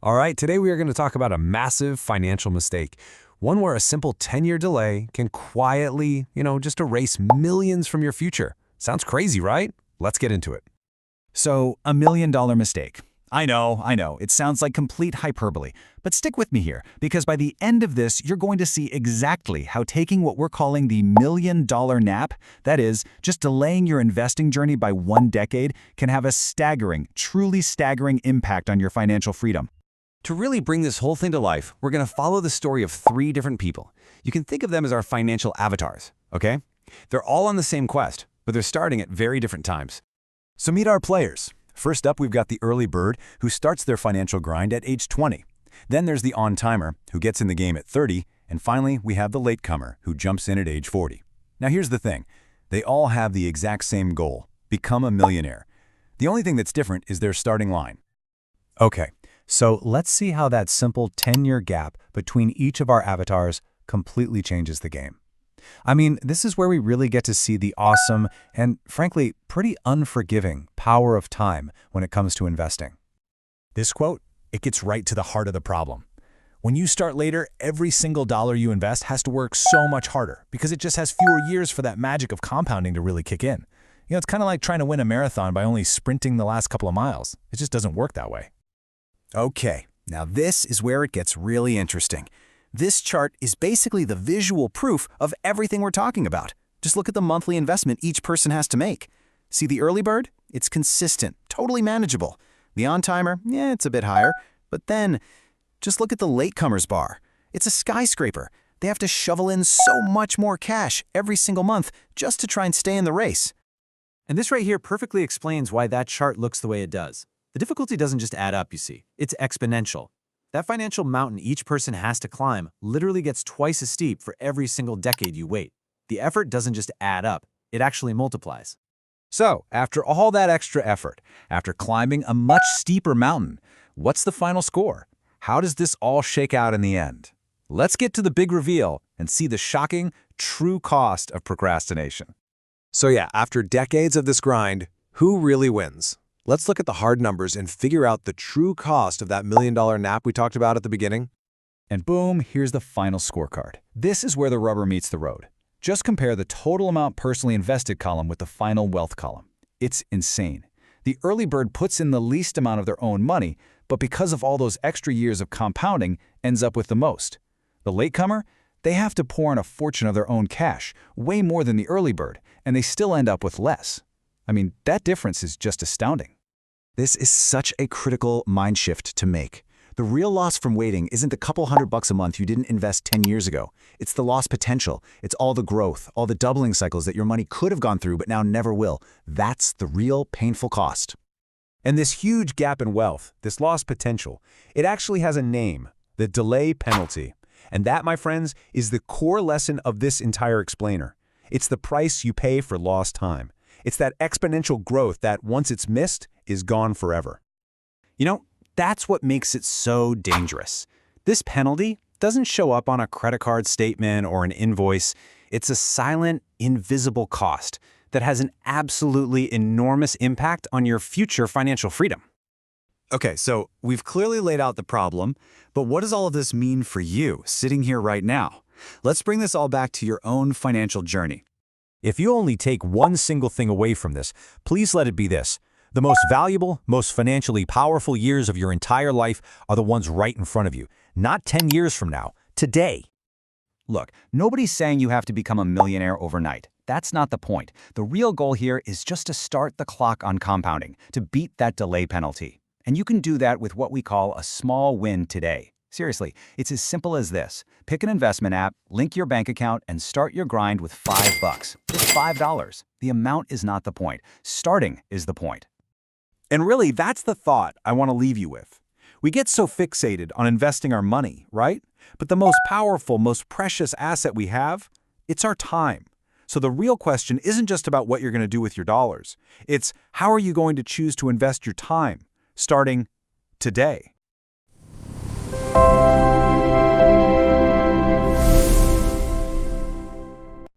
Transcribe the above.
All right, today we are going to talk about a massive financial mistake. One where a simple 10-year delay can quietly, just erase millions from your future. Sounds crazy, right? Let's get into it. So, $1 million mistake. I know, it sounds like complete hyperbole, but stick with me here, because by the end of this, you're going to see exactly how taking what we're calling the $1 million nap, that is, just delaying your investing journey by 1 decade, can have a staggering, truly staggering impact on your financial freedom. To really bring this whole thing to life, we're going to follow the story of 3 different people. You can think of them as our financial avatars, okay? They're all on the same quest, but they're starting at very different times. So meet our players. First up, we've got the early bird who starts their financial grind at age 20. Then there's the on-timer who gets in the game at 30. And finally, we have the latecomer who jumps in at age 40. Now here's the thing. They all have the exact same goal: become a millionaire. The only thing that's different is their starting line. Okay, so let's see how that simple 10-year gap between each of our avatars completely changes the game. I mean, this is where we really get to see the awesome and, frankly, pretty unforgiving power of time when it comes to investing. This quote, it gets right to the heart of the problem. When you start later, every single dollar you invest has to work so much harder because it just has fewer years for that magic of compounding to really kick in. It's kind of like trying to win a marathon by only sprinting the last couple of miles. It just doesn't work that way. Okay, now this is where it gets really interesting. This chart is basically the visual proof of everything we're talking about. Just look at the monthly investment each person has to make. See the early bird? It's consistent, totally manageable. The on-timer, it's a bit higher. But then, just look at the latecomers bar. It's a skyscraper. They have to shovel in so much more cash every single month just to try and stay in the race. And this right here perfectly explains why that chart looks the way it does. The difficulty doesn't just add up, you see. It's exponential. That financial mountain each person has to climb literally gets twice as steep for every single decade you wait. The effort doesn't just add up, it actually multiplies. So, after all that extra effort, after climbing a much steeper mountain, what's the final score? How does this all shake out in the end? Let's get to the big reveal and see the shocking, true cost of procrastination. So yeah, after decades of this grind, who really wins? Let's look at the hard numbers and figure out the true cost of that $1 million nap we talked about at the beginning. And boom, here's the final scorecard. This is where the rubber meets the road. Just compare the total amount personally invested column with the final wealth column. It's insane. The early bird puts in the least amount of their own money, but because of all those extra years of compounding, ends up with the most. The latecomer, they have to pour in a fortune of their own cash, way more than the early bird, and they still end up with less. I mean, that difference is just astounding. This is such a critical mind shift to make. The real loss from waiting isn't the couple $100 a month you didn't invest 10 years ago. It's the lost potential. It's all the growth, all the doubling cycles that your money could have gone through but now never will. That's the real painful cost. And this huge gap in wealth, this lost potential, it actually has a name: the delay penalty. And that, my friends, is the core lesson of this entire explainer. It's the price you pay for lost time. It's that exponential growth that, once it's missed, is gone forever. That's what makes it so dangerous. This penalty doesn't show up on a credit card statement or an invoice. It's a silent, invisible cost that has an absolutely enormous impact on your future financial freedom. Okay, so we've clearly laid out the problem, but what does all of this mean for you, sitting here right now? Let's bring this all back to your own financial journey. If you only take one single thing away from this, please let it be this. The most valuable, most financially powerful years of your entire life are the ones right in front of you, not 10 years from now, today. Look, nobody's saying you have to become a millionaire overnight. That's not the point. The real goal here is just to start the clock on compounding, to beat that delay penalty. And you can do that with what we call a small win today. Seriously, it's as simple as this. Pick an investment app, link your bank account, and start your grind with $5. Just $5. The amount is not the point. Starting is the point. And really, that's the thought I want to leave you with. We get so fixated on investing our money, right? But the most powerful, most precious asset we have, it's our time. So the real question isn't just about what you're going to do with your dollars. It's how are you going to choose to invest your time, starting today.